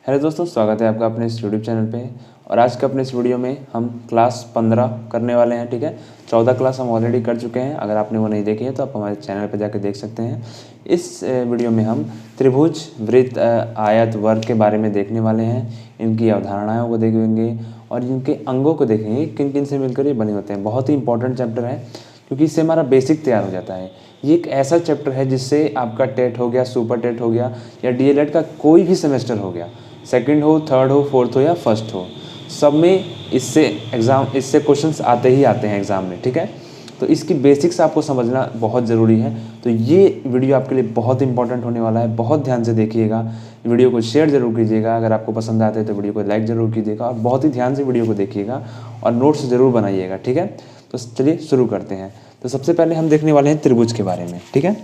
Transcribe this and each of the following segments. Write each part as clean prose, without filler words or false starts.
Hello दोस्तों, स्वागत है आपका अपने इस यूट्यूब चैनल पे। और आज के अपने इस वीडियो में हम क्लास 15 करने वाले हैं। ठीक है, 14 क्लास हम ऑलरेडी कर चुके हैं। अगर आपने वो नहीं देखी है तो आप हमारे चैनल पर जाकर देख सकते हैं। इस वीडियो में हम त्रिभुज, वृत्त, आयत, वर्ग के बारे में देखने वाले हैं। इनकी अवधारणाओं को देखेंगे और इनके अंगों को देखेंगे, किन किन से मिलकर ये बने होते हैं। बहुत ही इंपॉर्टेंट चैप्टर है क्योंकि इससे हमारा बेसिक तैयार हो जाता है। ये एक ऐसा चैप्टर है जिससे आपका टेट हो गया, सुपर टेट हो गया या डीएलएड का कोई भी सेमेस्टर हो गया, सेकंड हो, थर्ड हो, फोर्थ हो या फर्स्ट हो, सब में इससे क्वेश्चंस आते ही आते हैं एग्ज़ाम में। ठीक है, तो इसकी बेसिक्स आपको समझना बहुत ज़रूरी है। तो ये वीडियो आपके लिए बहुत इंपॉर्टेंट होने वाला है, बहुत ध्यान से देखिएगा। वीडियो को शेयर ज़रूर कीजिएगा, अगर आपको पसंद आते हैं तो वीडियो को लाइक ज़रूर कीजिएगा और बहुत ही ध्यान से वीडियो को देखिएगा और नोट्स ज़रूर बनाइएगा। ठीक है, तो चलिए शुरू करते हैं। तो सबसे पहले हम देखने वाले हैं त्रिभुज के बारे में। ठीक है,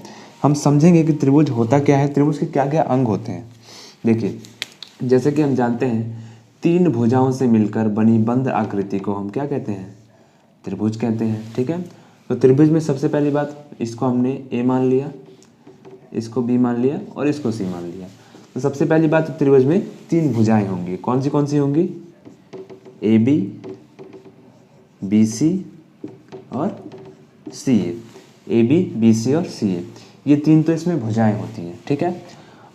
हम समझेंगे कि त्रिभुज होता क्या है, त्रिभुज के क्या क्या अंग होते हैं। देखिए, जैसे कि हम जानते हैं, तीन भुजाओं से मिलकर बनी बंद आकृति को हम क्या कहते हैं? त्रिभुज कहते हैं। ठीक है, तो त्रिभुज में सबसे पहली बात, इसको हमने ए मान लिया, इसको बी मान लिया और इसको सी मान लिया। तो सबसे पहली बात, त्रिभुज में तीन भुजाएं होंगी। कौन सी होंगी? ए बी, बी सी और सी ए बी, बी सी और सी ए, ये तीन तो इसमें भुजाएं होती हैं। ठीक है,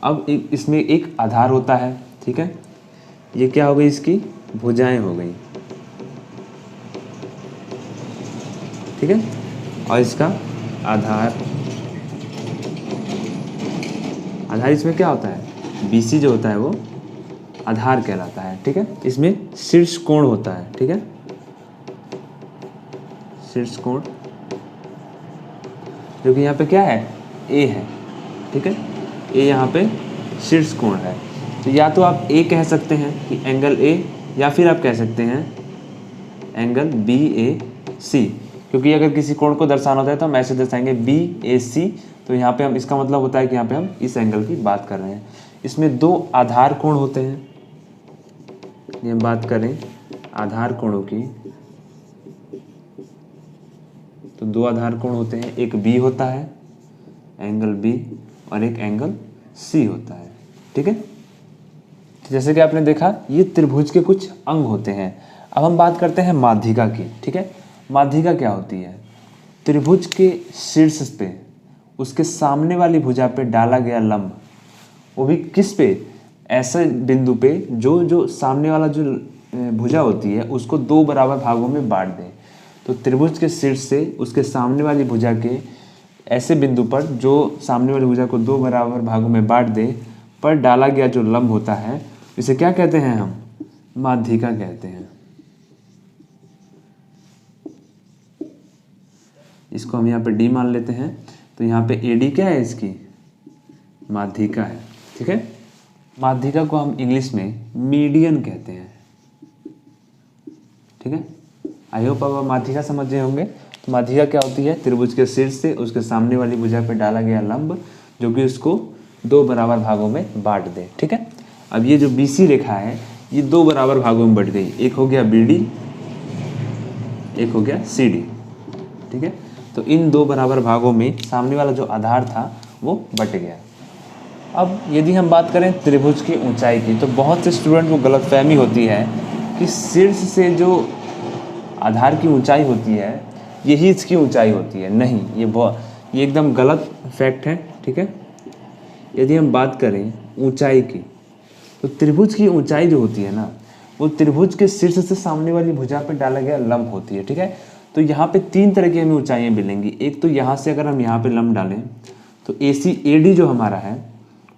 अब इसमें एक आधार होता है। ठीक है, ये क्या हो गई? इसकी भुजाएं हो गई। ठीक है, और इसका आधार इसमें क्या होता है? बी सी जो होता है वो आधार कहलाता है। ठीक है, इसमें शीर्ष कोण होता है। ठीक है, शीर्ष कोण जो कि यहाँ पे क्या है? ए है। ठीक है, ए यहाँ पे शीर्ष कोण है। तो या तो आप ए कह सकते हैं कि एंगल ए, या फिर आप कह सकते हैं एंगल बी ए सी, क्योंकि अगर किसी कोण को दर्शाना होता है तो हम ऐसे दर्शाएंगे बी ए सी। तो यहाँ पे हम, इसका मतलब होता है कि यहाँ पे हम इस एंगल की बात कर रहे हैं। इसमें दो आधार कोण होते हैं। ये बात करें आधार कोणों की, तो दो आधार कोण होते हैं, एक बी होता है एंगल बी और एक एंगल सी होता है। ठीक है, जैसे कि आपने देखा, ये त्रिभुज के कुछ अंग होते हैं। अब हम बात करते हैं माध्यिका की। ठीक है, माध्यिका क्या होती है? त्रिभुज के शीर्ष पे, उसके सामने वाली भुजा पे डाला गया लंब, वो भी किस पे? ऐसे बिंदु पे जो सामने वाला जो भुजा होती है उसको दो बराबर भागों में बांट दे। तो त्रिभुज के शीर्ष से उसके सामने वाली भुजा के ऐसे बिंदु पर जो सामने वाली भुजा को दो बराबर भागों में बांट दे पर डाला गया जो लंब होता है, इसे क्या कहते हैं? हम माध्यिका कहते हैं। इसको हम यहाँ पे डी मान लेते हैं। तो यहाँ पे ए डी क्या है? इसकी माध्यिका है। ठीक है, माध्यिका को हम इंग्लिश में मीडियन कहते हैं। ठीक है, आई होप आप माध्यिका समझ गए होंगे। तो माध्यिका क्या होती है? त्रिभुज के शीर्ष से उसके सामने वाली भुजा पे डाला गया लंब जो कि उसको दो बराबर भागों में बांट दे। ठीक है, अब ये जो BC रेखा है ये दो बराबर भागों में बट गई, एक हो गया BD, एक हो गया CD। ठीक है, तो इन दो बराबर भागों में सामने वाला जो आधार था वो बट गया। अब यदि हम बात करें त्रिभुज की ऊंचाई की, तो बहुत से स्टूडेंट को गलतफहमी होती है कि शीर्ष से जो आधार की ऊंचाई होती है यही इसकी ऊंचाई होती है। नहीं, ये एकदम गलत फैक्ट है। ठीक है, यदि हम बात करें ऊंचाई की, तो त्रिभुज की ऊंचाई जो होती है ना, वो त्रिभुज के शीर्ष से सामने वाली भुजा पर डाला गया लंब होती है। ठीक है, तो यहाँ पे तीन तरह की हमें ऊंचाइयाँ मिलेंगी। एक तो यहाँ से अगर हम यहाँ पे लंब डालें तो AD जो हमारा है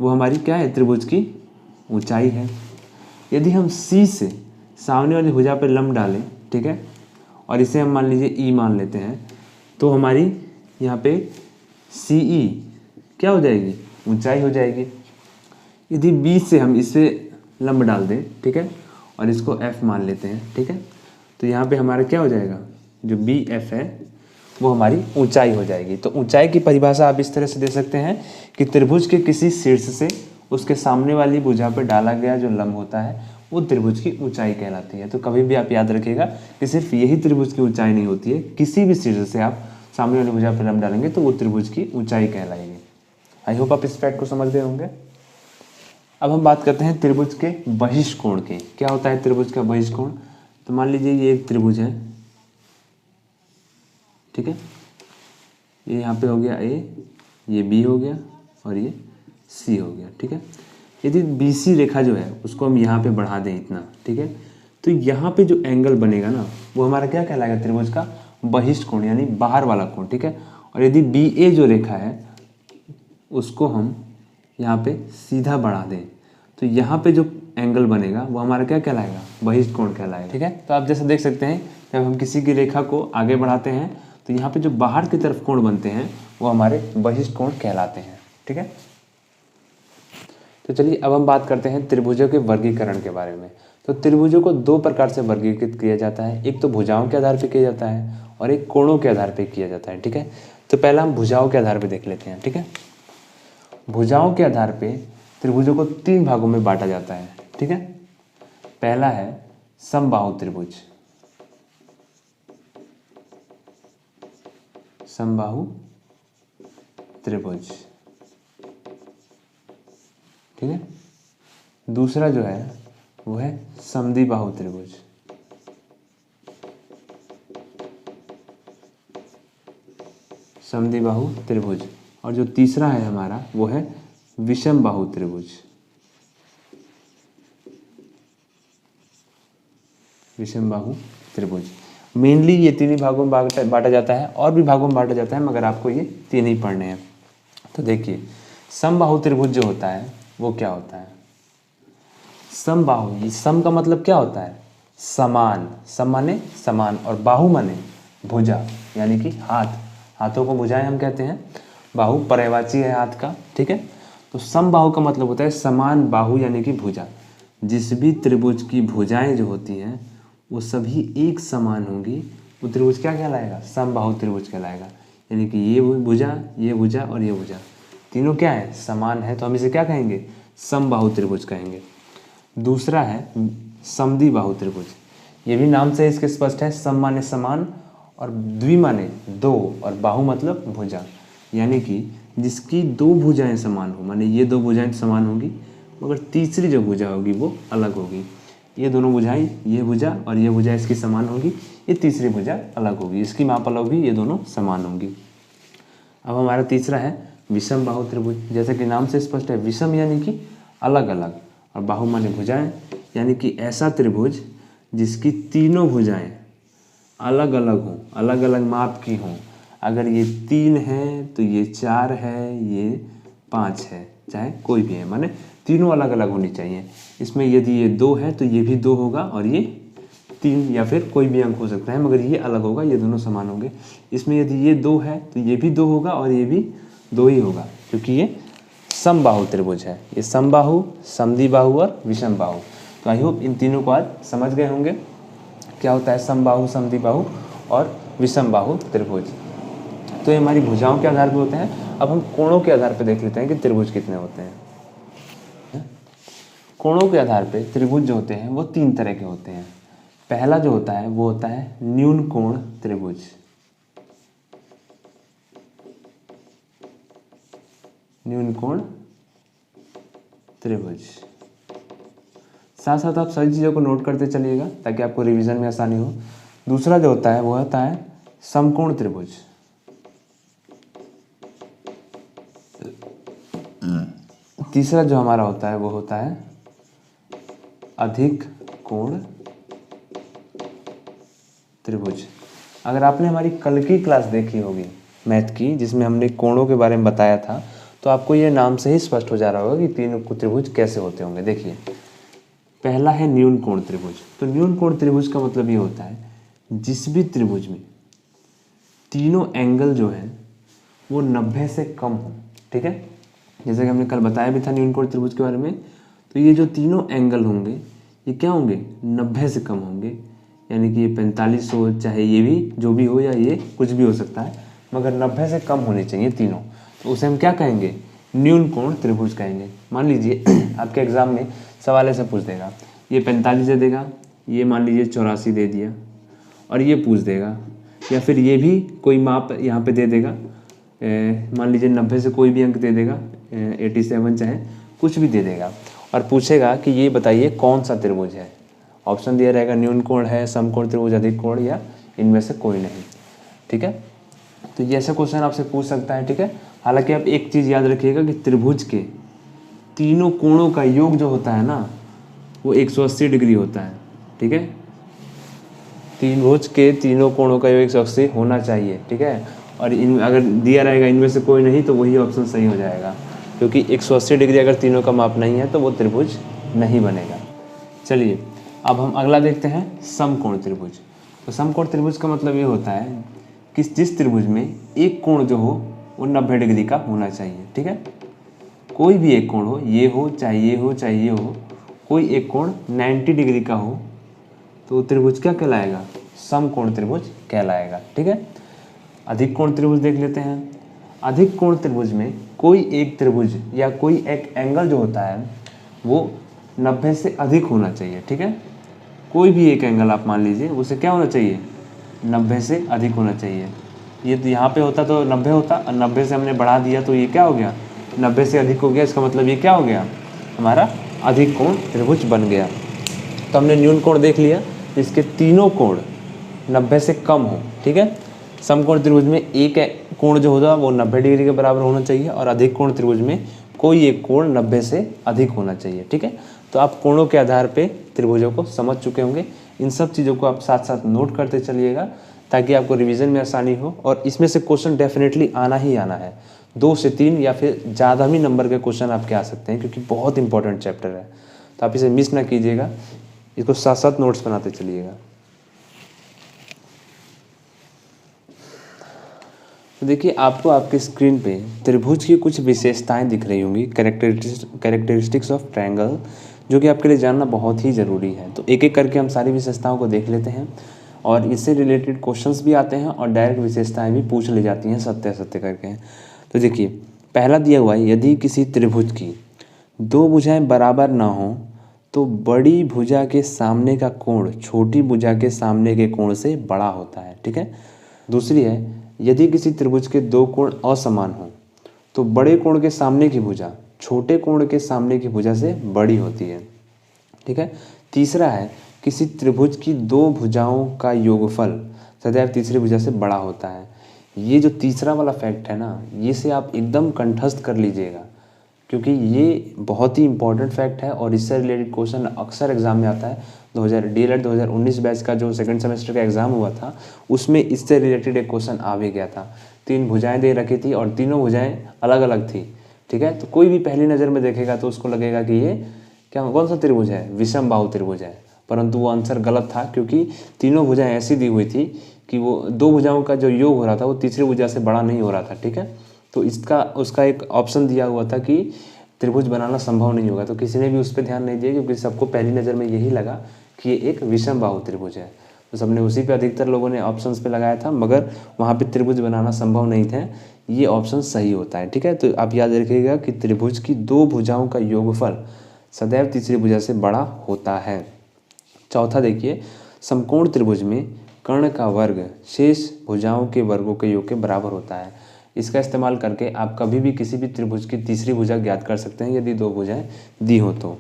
वो हमारी क्या है? त्रिभुज की ऊंचाई है। यदि हम C से सामने वाली भुजा पे लंब डालें, ठीक है, और इसे हम मान लीजिए E मान लेते हैं, तो हमारी यहाँ पे CE क्या हो जाएगी? ऊंचाई हो जाएगी। यदि B से हम इसे लंब डाल दें, ठीक है, और इसको F मान लेते हैं, ठीक है, तो यहाँ पे हमारा क्या हो जाएगा? जो BF है वो हमारी ऊंचाई हो जाएगी। तो ऊंचाई की परिभाषा आप इस तरह से दे सकते हैं कि त्रिभुज के किसी शीर्ष से उसके सामने वाली भुजा पर डाला गया जो लंब होता है वो त्रिभुज की ऊंचाई कहलाती है। तो कभी भी आप याद रखिएगा कि सिर्फ यही त्रिभुज की ऊंचाई नहीं होती है, किसी भी शीर्ष से आप सामने वाली भुजा पर लंब डालेंगे तो वो त्रिभुज की ऊंचाई कहलाएगी। आई होप आप इस फैक्ट को समझ गए होंगे। अब हम बात करते हैं त्रिभुज के बहिष्ठ कोण के। क्या होता है त्रिभुज का बहिष्ठ कोण? तो मान लीजिए ये एक त्रिभुज है, ठीक है, ये यहाँ पे हो गया ए, ये बी हो गया और ये सी हो गया, ठीक है। यदि बी सी रेखा जो है उसको हम यहाँ पे बढ़ा दें इतना, ठीक है, तो यहाँ पे जो एंगल बनेगा ना वो हमारा क्या कहलाएगा? त्रिभुज का बहिष्ठ कोण, यानी बाहर वाला कोण, ठीक है। और यदि बी ए जो रेखा है उसको हम यहाँ पे सीधा बढ़ा दें तो यहाँ पे जो एंगल बनेगा वो हमारा क्या कहलाएगा? बहिष्ठ कोण कहलाएगा, ठीक है। तो आप जैसे देख सकते हैं जब हम किसी की रेखा को आगे बढ़ाते हैं तो यहाँ पे जो बाहर की तरफ कोण बनते हैं वो हमारे बहिष्ठ कोण कहलाते हैं, ठीक है। तो चलिए अब हम बात करते हैं त्रिभुजों के वर्गीकरण के बारे में। तो त्रिभुजों को दो प्रकार से वर्गीकृत किया जाता है, एक तो भुजाओं के आधार पर किया जाता है और एक कोणों के आधार पर किया जाता है, ठीक है। तो पहला हम भुजाओं के आधार पर देख लेते हैं, ठीक है। भुजाओं के आधार पे त्रिभुजों को तीन भागों में बांटा जाता है, ठीक है। पहला है समबाहु त्रिभुज, समबाहु त्रिभुज, ठीक है। दूसरा जो है वो है समद्विबाहु त्रिभुज, समद्विबाहु त्रिभुज। और जो तीसरा है हमारा वो है विषम बाहु त्रिभुज, विषम बाहु त्रिभुज। मेनली ये तीन ही भागों में बांटा जाता है, और भी भागों में बांटा जाता है, मगर आपको ये तीन ही पढ़ने हैं। तो देखिए समबाहु त्रिभुज जो होता है वो क्या होता है? समबाहु, ये सम का मतलब क्या होता है? समान, सम माने समान और बाहु माने भुजा, यानी कि हाथ, हाथों को भुजाएं हम कहते हैं। बाहु पर्यायवाची है हाथ का, ठीक है। तो समबाहु का मतलब होता है समान बाहु यानी कि भुजा। जिस भी त्रिभुज की भुजाएं जो होती हैं वो सभी एक समान होंगी, वो त्रिभुज क्या कहलाएगा? समबाहु त्रिभुज कहलाएगा। यानी कि ये भुजा, ये भुजा और ये भुजा तीनों क्या है? समान है, तो हम इसे क्या कहेंगे? समबाहु त्रिभुज कहेंगे। दूसरा है समद्विबाहु त्रिभुज। ये भी नाम से इसके स्पष्ट है, सम माने समान और द्वि माने दो और बाहु मतलब भुजा, यानी कि जिसकी दो भुजाएं समान हो, माने ये दो भुजाएं समान होंगी मगर तीसरी जो भुजा होगी वो अलग होगी। ये दोनों भुजाएं, ये भुजा और ये भुजा इसकी समान होगी, ये तीसरी भुजा अलग होगी, इसकी माप अलग होगी, ये दोनों समान होंगी। अब हमारा तीसरा है विषम बाहु त्रिभुज। जैसे कि नाम से स्पष्ट है, विषम यानी कि अलग अलग और बाहु माने भुजाएं, यानी कि ऐसा त्रिभुज जिसकी तीनों भुजाएं अलग अलग हों, अलग अलग माप की हों। अगर ये 3 है तो ये 4 है, ये 5 है, चाहे कोई भी है, माने तीनों अलग अलग होनी चाहिए। इसमें यदि ये 2 है तो ये भी 2 होगा और ये 3 या फिर कोई भी अंक हो सकता है, मगर ये अलग होगा, ये दोनों समान होंगे। इसमें यदि ये 2 है तो ये भी 2 होगा और ये भी 2 ही होगा, क्योंकि ये समबाहु त्रिभुज है। ये समबाहु, समद्विबाहु और विषम बाहु। तो आई होप इन तीनों को आज समझ गए होंगे क्या होता है समबाहु, समद्विबाहु और विषम बाहु त्रिभुज। तो ये हमारी भुजाओं के आधार पर होते हैं। अब हम कोणों के आधार पर देख लेते हैं कि त्रिभुज कितने होते हैं। कोणों के आधार पर त्रिभुज जो होते हैं वो 3 तरह के होते हैं। पहला जो होता है वो होता है न्यून कोण त्रिभुज, न्यून कोण त्रिभुज। साथ साथ आप सभी चीज़ों को नोट करते चलिएगा ताकि आपको रिवीजन में आसानी हो। दूसरा जो होता है वो होता है समकोण त्रिभुज, तीसरा जो हमारा होता है वो होता है अधिक कोण त्रिभुज। अगर आपने हमारी कल की क्लास देखी होगी मैथ की, जिसमें हमने कोणों के बारे में बताया था, तो आपको ये नाम से ही स्पष्ट हो जा रहा होगा कि तीनों त्रिभुज कैसे होते होंगे। देखिए पहला है न्यून कोण त्रिभुज। तो न्यून कोण त्रिभुज का मतलब ये होता है जिस भी त्रिभुज में तीनों एंगल जो है वो 90 से कम हो, ठीक है। जैसे कि हमने कल बताया भी था न्यून कोण त्रिभुज के बारे में। तो ये जो तीनों एंगल होंगे ये क्या होंगे? 90 से कम होंगे, यानी कि ये 45 हो, चाहे ये भी जो भी हो या ये कुछ भी हो सकता है, मगर 90 से कम होने चाहिए तीनों। तो उसे हम क्या कहेंगे? न्यून कोण त्रिभुज कहेंगे। मान लीजिए आपके एग्जाम में सवाल ऐसे पूछ देगा, ये 45 दे देगा, ये मान लीजिए 84 दे दिया, और ये पूछ देगा, या फिर ये भी कोई माप यहाँ पे दे देगा, मान लीजिए 90 से कोई भी अंक दे देगा, 87 चाहे कुछ भी दे देगा, और पूछेगा कि ये बताइए कौन सा त्रिभुज है। ऑप्शन दिया रहेगा न्यून कोण है, समकोण त्रिभुज, अधिक कोण, या इनमें से कोई नहीं। ठीक है, तो ये ऐसे क्वेश्चन आपसे पूछ सकता है। ठीक है, हालांकि आप एक चीज़ याद रखिएगा कि त्रिभुज के तीनों कोणों का योग जो होता है ना वो 180 डिग्री होता है। ठीक है, त्रिभुज के तीनों कोणों का योग 180 होना चाहिए। ठीक है, और इन अगर दिया रहेगा इनमें से कोई नहीं तो वही ऑप्शन सही हो जाएगा, क्योंकि 180 डिग्री अगर तीनों का माप नहीं है तो वो त्रिभुज नहीं बनेगा। चलिए अब हम अगला देखते हैं समकोण त्रिभुज। तो समकोण त्रिभुज का मतलब ये होता है कि जिस त्रिभुज में एक कोण जो हो वो 90 डिग्री का होना चाहिए। ठीक है, कोई भी एक कोण हो, ये हो चाहे ये हो चाहे ये हो, कोई एक कोण 90 डिग्री का हो तो त्रिभुज क्या कहलाएगा? समकोण त्रिभुज कहलाएगा। ठीक है, अधिक कोण त्रिभुज देख लेते हैं। अधिक कोण त्रिभुज में कोई एक त्रिभुज या कोई एक एंगल जो होता है वो 90 से अधिक होना चाहिए। ठीक है, कोई भी एक एंगल आप मान लीजिए उसे क्या होना चाहिए? 90 से अधिक होना चाहिए। ये तो यहाँ पे होता तो 90 होता और 90 से हमने बढ़ा दिया तो ये क्या हो गया? 90 से अधिक हो गया। इसका मतलब ये क्या हो गया? हमारा अधिक कोण त्रिभुज बन गया। तो हमने न्यून कोण देख लिया, इसके तीनों कोण 90 से कम हो। ठीक है, समकोण त्रिभुज में एक कोण जो होगा वो 90 डिग्री के बराबर होना चाहिए और अधिक कोण त्रिभुज में कोई एक कोण 90 से अधिक होना चाहिए। ठीक है, तो आप कोणों के आधार पे त्रिभुजों को समझ चुके होंगे। इन सब चीज़ों को आप साथ साथ नोट करते चलिएगा ताकि आपको रिवीजन में आसानी हो, और इसमें से क्वेश्चन डेफिनेटली आना ही आना है। 2 से 3 या फिर ज़्यादा भी नंबर के क्वेश्चन आपके आ सकते हैं, क्योंकि बहुत इंपॉर्टेंट चैप्टर है। तो आप इसे मिस ना कीजिएगा, इसको साथ साथ नोट्स बनाते चलिएगा। तो देखिए आपको आपके स्क्रीन पे त्रिभुज की कुछ विशेषताएं दिख रही होंगी, कैरेक्टरिस्टिक्स ऑफ ट्रायंगल, जो कि आपके लिए जानना बहुत ही ज़रूरी है। तो एक एक करके हम सारी विशेषताओं को देख लेते हैं और इससे रिलेटेड क्वेश्चंस भी आते हैं और डायरेक्ट विशेषताएं भी पूछ ली जाती हैं सत्य असत्य करके। तो देखिए पहला दिया हुआ है, यदि किसी त्रिभुज की 2 भुजाएं बराबर ना हो तो बड़ी भुजा के सामने का कोण छोटी भुजा के सामने के कोण से बड़ा होता है। ठीक है, दूसरी है, यदि किसी त्रिभुज के 2 कोण असमान हों तो बड़े कोण के सामने की भुजा छोटे कोण के सामने की भुजा से बड़ी होती है। ठीक है, तीसरा है, किसी त्रिभुज की 2 भुजाओं का योगफल सदैव तीसरी भुजा से बड़ा होता है। ये जो तीसरा वाला फैक्ट है ना, ये से आप एकदम कंठस्थ कर लीजिएगा, क्योंकि ये बहुत ही इंपॉर्टेंट फैक्ट है और इससे रिलेटेड क्वेश्चन अक्सर एग्जाम में आता है। DLED 2019 बैच का जो सेकंड सेमेस्टर का एग्ज़ाम हुआ था उसमें इससे रिलेटेड एक क्वेश्चन आ भी गया था। 3 भुजाएं दे रखी थी और तीनों भुजाएं अलग अलग थी। ठीक है, तो कोई भी पहली नज़र में देखेगा तो उसको लगेगा कि ये कौन सा त्रिभुज है? विषम बाहु त्रिभुज है, परंतु वो आंसर गलत था, क्योंकि तीनों भुजाएं ऐसी दी हुई थी कि वो 2 भुजाओं का जो योग हो रहा था वो तीसरी भुजा से बड़ा नहीं हो रहा था। ठीक है, तो उसका एक ऑप्शन दिया हुआ था कि त्रिभुज बनाना संभव नहीं होगा, तो किसी ने भी उस पर ध्यान नहीं दिया, क्योंकि सबको पहली नज़र में यही लगा कि ये एक विषम बाहु त्रिभुज है। तो सबने उसी पे, अधिकतर लोगों ने ऑप्शंस पे लगाया था, मगर वहाँ पे त्रिभुज बनाना संभव नहीं था। ये ऑप्शन सही होता है। ठीक है, तो आप याद रखिएगा कि त्रिभुज की 2 भुजाओं का योगफल सदैव तीसरी भुजा से बड़ा होता है। चौथा देखिए, समकोण त्रिभुज में कर्ण का वर्ग शेष भुजाओं के वर्गों के योग के बराबर होता है। इसका इस्तेमाल करके आप कभी भी किसी भी त्रिभुज की तीसरी भुजा ज्ञात कर सकते हैं यदि 2 भुजाएं दी हो तो।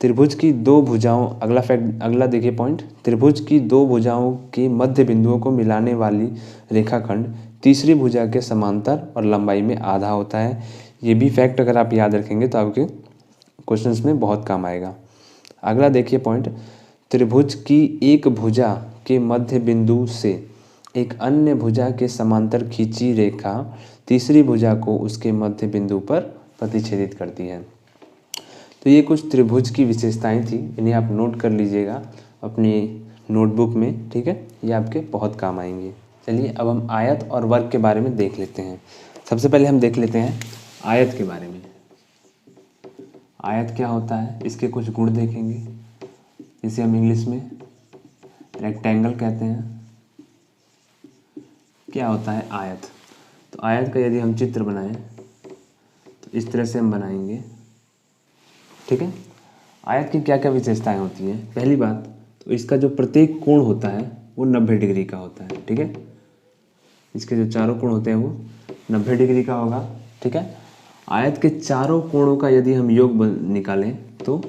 त्रिभुज की 2 भुजाओं, अगला देखिए पॉइंट, त्रिभुज की 2 भुजाओं के मध्य बिंदुओं को मिलाने वाली रेखाखंड तीसरी भुजा के समांतर और लंबाई में आधा होता है। ये भी फैक्ट अगर आप याद रखेंगे तो आपके क्वेश्चंस में बहुत काम आएगा। अगला देखिए पॉइंट, त्रिभुज की एक भुजा के मध्य बिंदु से एक अन्य भुजा के समांतर खींची रेखा तीसरी भुजा को उसके मध्य बिंदु पर प्रतिच्छेदित करती है। तो ये कुछ त्रिभुज की विशेषताएं थी, इन्हें आप नोट कर लीजिएगा अपनी नोटबुक में। ठीक है, ये आपके बहुत काम आएंगे। चलिए अब हम आयत और वर्ग के बारे में देख लेते हैं। सबसे पहले हम देख लेते हैं आयत के बारे में। आयत क्या होता है, इसके कुछ गुण देखेंगे। इसे हम इंग्लिश में रेक्टेंगल कहते हैं। क्या होता है आयत? तो आयत का यदि हम चित्र बनाएं तो इस तरह से हम बनाएंगे। ठीक है, आयत की क्या क्या विशेषताएं होती हैं? पहली बात तो इसका जो प्रत्येक कोण होता है वो 90 डिग्री का होता है। ठीक है, इसके जो चारों कोण होते हैं वो 90 डिग्री का होगा। ठीक है, आयत के चारों कोणों का यदि हम योग निकालें तो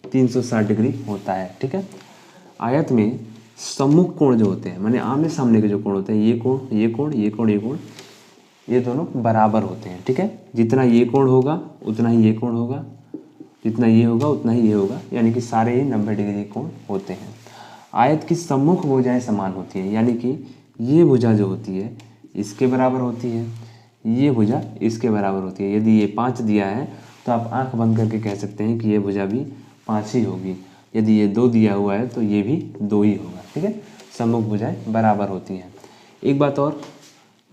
360 डिग्री होता है। ठीक है, आयत में सम्मुख कोण जो होते हैं, माने आमने सामने के जो कोण होते हैं, ये कोण, ये कोण, ये कोण, ये कोण, ये दोनों बराबर होते हैं। ठीक है, जितना ये कोण होगा उतना ही ये कोण होगा, जितना ये होगा उतना ही ये होगा, यानी कि सारे ही 90 डिग्री कोण होते हैं। आयत की सम्मुख भुजाएं समान होती हैं, यानी कि ये भुजा जो होती है इसके बराबर होती है, ये भुजा इसके बराबर होती है। यदि ये 5 दिया है तो आप आंख बंद करके कह सकते हैं कि ये भुजा भी 5 ही होगी। यदि ये 2 दिया हुआ है तो ये भी 2 ही होगा। ठीक है, सम्मुख भुजाएं बराबर होती हैं। एक बात और,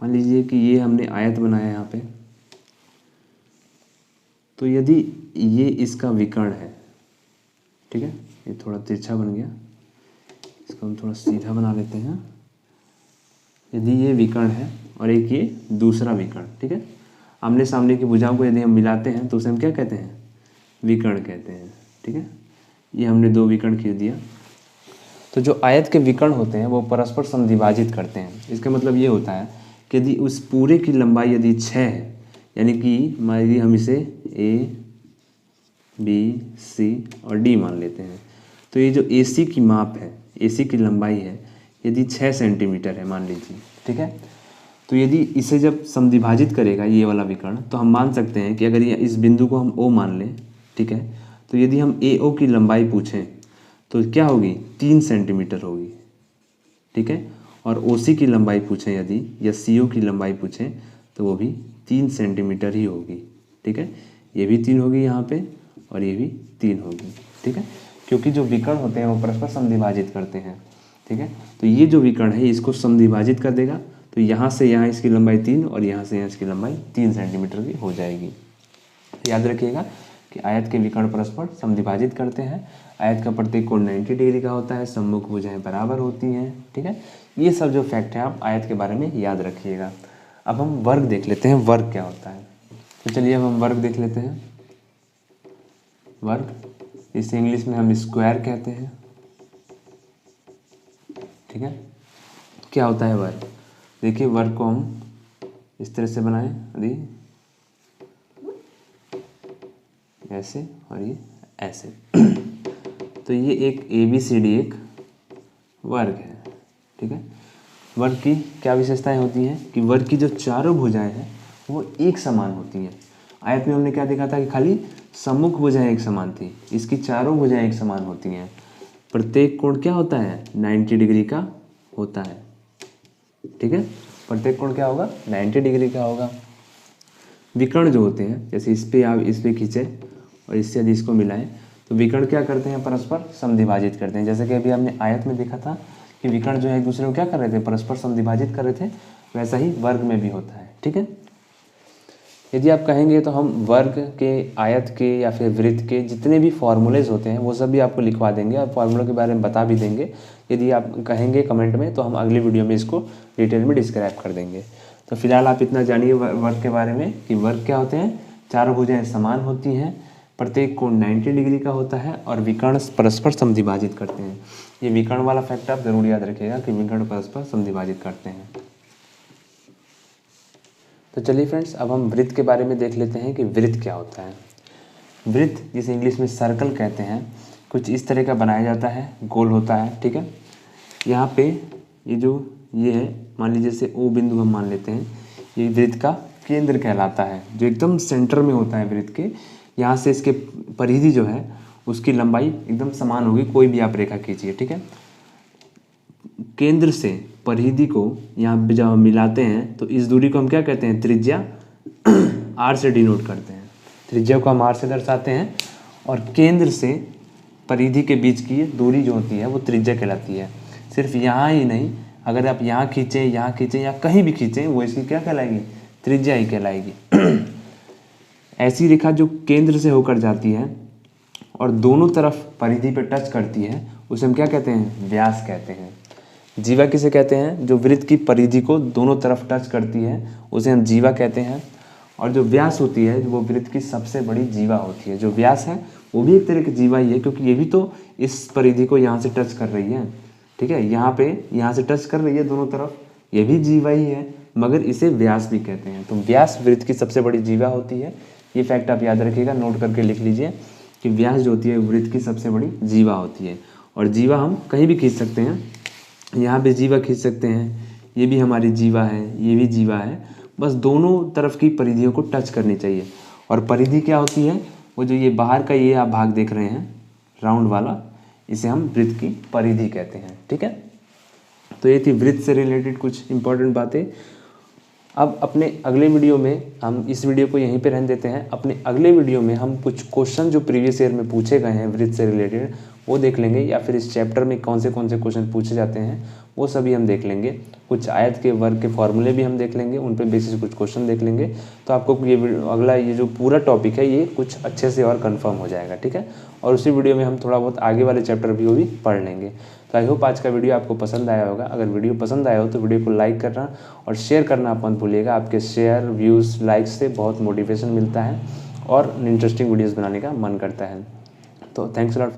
मान लीजिए कि ये हमने आयत बनाया यहाँ पे, तो यदि ये इसका विकर्ण है, ठीक है, ये थोड़ा तिरछा बन गया, इसको हम थोड़ा सीधा बना लेते हैं। यदि ये विकर्ण है और एक ये दूसरा विकर्ण, ठीक है, आमने सामने की भुजाओं को यदि हम मिलाते हैं तो उसे हम क्या कहते हैं, विकर्ण कहते हैं। ठीक है, ये हमने 2 विकर्ण खींच दिया। तो जो आयत के विकर्ण होते हैं वो परस्पर समद्विभाजित करते हैं। इसका मतलब ये होता है कि यदि उस पूरे की लंबाई यदि 6 है, यानी कि मान लीजिए हम इसे A, B, C और D मान लेते हैं, तो ये जो AC की माप है, AC की लंबाई है, यदि 6 सेंटीमीटर है मान लीजिए, ठीक है, तो यदि इसे जब समद्विभाजित करेगा ये वाला विकर्ण, तो हम मान सकते हैं कि अगर ये इस बिंदु को हम O मान लें, ठीक है, तो यदि हम AO की लंबाई पूछें तो क्या होगी, 3 सेंटीमीटर होगी। ठीक है, और OC की लंबाई पूछें यदि, या CO की लंबाई पूछें तो वो भी 3 सेंटीमीटर ही होगी। ठीक है, ये भी 3 होगी यहाँ पे और ये भी 3 होगी। ठीक है, क्योंकि जो विकर्ण होते हैं वो परस्पर समद्विभाजित करते हैं। ठीक है, तो ये जो विकर्ण है इसको समद्विभाजित कर देगा, तो यहाँ से यहाँ इसकी लंबाई 3 और यहाँ से यहाँ इसकी लंबाई 3 सेंटीमीटर की हो जाएगी। याद रखिएगा कि आयत के विकर्ण परस्पर समद्विभाजित करते हैं। आयत का प्रत्येक कोण 90 डिग्री का होता है, सम्मुख भुजाएं बराबर होती हैं। ठीक है, ये सब जो फैक्ट है आप आयत के बारे में याद रखिएगा। अब हम वर्ग देख लेते हैं, वर्ग क्या होता है। तो चलिए अब हम वर्ग देख लेते हैं। वर्ग, इसे इंग्लिश में हम स्क्वायर कहते हैं। ठीक है, क्या होता है वर्ग, देखिए वर्ग को हम इस तरह से बनाएं, यदि ऐसे और ये ऐसे तो ये एक ABCD एक वर्ग है। ठीक है, वर्ग की क्या विशेषताएं होती हैं कि वर्ग की जो चारों भुजाएं हैं वो एक समान होती हैं। आयत में हमने क्या देखा था कि खाली सम्मुख भुजाएं एक समान थी, इसकी चारों भुजाएं एक समान होती हैं। प्रत्येक कोण क्या होता है, 90 डिग्री का होता है। ठीक है, प्रत्येक कोण क्या होगा, 90 डिग्री का होगा। विकर्ण जो होते हैं, जैसे इस पे आप इस पे खींचे और इससे यदि इसको मिलाएं तो विकर्ण क्या करते हैं, परस्पर समद्विभाजित करते हैं। जैसे कि अभी हमने आयत में देखा था कि विकर्ण जो है एक दूसरे को क्या कर रहे थे, परस्पर समद्विभाजित कर रहे थे, वैसा ही वर्ग में भी होता है। ठीक है, यदि आप कहेंगे तो हम वर्ग के, आयत के या फिर वृत्त के जितने भी फॉर्मूलेज होते हैं वो सब भी आपको लिखवा देंगे और फॉर्मूलों के बारे में बता भी देंगे। यदि आप कहेंगे कमेंट में तो हम अगली वीडियो में इसको डिटेल में डिस्क्राइब कर देंगे। तो फिलहाल आप इतना जानिए वर्ग के बारे में कि वर्ग क्या होते हैं, चारों भुजाएं समान होती हैं, प्रत्येक कोण 90 डिग्री का होता है और विकर्ण परस्पर समद्विभाजित करते हैं। ये विकर्ण वाला फैक्ट आप जरूर याद रखिएगा कि विकर्ण परस्पर समद्विभाजित करते हैं। तो चलिए फ्रेंड्स, अब हम वृत्त के बारे में देख लेते हैं कि वृत्त क्या होता है। वृत्त जिसे इंग्लिश में सर्कल कहते हैं, कुछ इस तरह का बनाया जाता है, गोल होता है। ठीक है, यहाँ पे ये जो ये है, मान लीजिए जैसे O बिंदु हम मान लेते हैं, ये वृत्त का केंद्र कहलाता है, जो एकदम सेंटर में होता है वृत्त के। यहाँ से इसके परिधि जो है उसकी लंबाई एकदम समान होगी, कोई भी आप रेखा खींचिए। ठीक है, केंद्र से परिधि को यहाँ पे जब हम मिलाते हैं तो इस दूरी को हम क्या कहते हैं, त्रिज्या R से डिनोट करते हैं। त्रिज्या को हम R से दर्शाते हैं और केंद्र से परिधि के बीच की दूरी जो होती है वो त्रिज्या कहलाती है। सिर्फ यहाँ ही नहीं, अगर आप यहाँ खींचें, यहाँ खींचें या कहीं भी खींचें, वो इसकी क्या कहलाएगी, त्रिज्या ही कहलाएगी। ऐसी रेखा जो केंद्र से होकर जाती है और दोनों तरफ परिधि पे टच करती है उसे हम क्या कहते हैं, व्यास कहते हैं। जीवा किसे कहते हैं, जो वृत्त की परिधि को दोनों तरफ टच करती है उसे हम जीवा कहते हैं। और जो व्यास होती है वो वृत्त की सबसे बड़ी जीवा होती है। जो व्यास है वो भी एक तरह की जीवा ही है, क्योंकि ये भी तो इस परिधि को यहाँ से टच कर रही है। ठीक है, यहाँ पे यहाँ से टच कर रही है दोनों तरफ, ये भी जीवा ही है। मगर इसे व्यास भी कहते हैं। तो व्यास वृत्त की सबसे बड़ी जीवा होती है। ये फैक्ट आप याद रखिएगा, नोट करके लिख लीजिए कि व्यास जो होती है वृत्त की सबसे बड़ी जीवा होती है। और जीवा हम कहीं भी खींच सकते हैं, यहाँ पे जीवा खींच सकते हैं, ये भी हमारी जीवा है, ये भी जीवा है, बस दोनों तरफ की परिधियों को टच करनी चाहिए। और परिधि क्या होती है, वो जो ये बाहर का ये आप भाग देख रहे हैं राउंड वाला, इसे हम वृत्त की परिधि कहते हैं। ठीक है, तो ये थी वृत्त से रिलेटेड कुछ इंपॉर्टेंट बातें। अब अपने अगले वीडियो में हम इस वीडियो को यहीं पे रहने देते हैं। अपने अगले वीडियो में हम कुछ क्वेश्चन जो प्रीवियस ईयर में पूछे गए हैं वृत्त से रिलेटेड वो देख लेंगे, या फिर इस चैप्टर में कौन से क्वेश्चन पूछे जाते हैं वो सभी हम देख लेंगे। कुछ आयत के वर्ग के फॉर्मूले भी हम देख लेंगे, उन पे बेसिस कुछ क्वेश्चन देख लेंगे। तो आपको ये अगला ये जो पूरा टॉपिक है ये कुछ अच्छे से और कंफर्म हो जाएगा। ठीक है, और उसी वीडियो में हम थोड़ा बहुत आगे वाले चैप्टर भी वो भी पढ़ लेंगे। तो आई होप आज का वीडियो आपको पसंद आया होगा। अगर वीडियो पसंद आया हो तो वीडियो को लाइक करना और शेयर करना आप मत भूलिएगा। आपके शेयर, व्यूज़, लाइक्स से बहुत मोटिवेशन मिलता है और इंटरेस्टिंग वीडियोस बनाने का मन करता है। तो थैंक्स अ लॉट।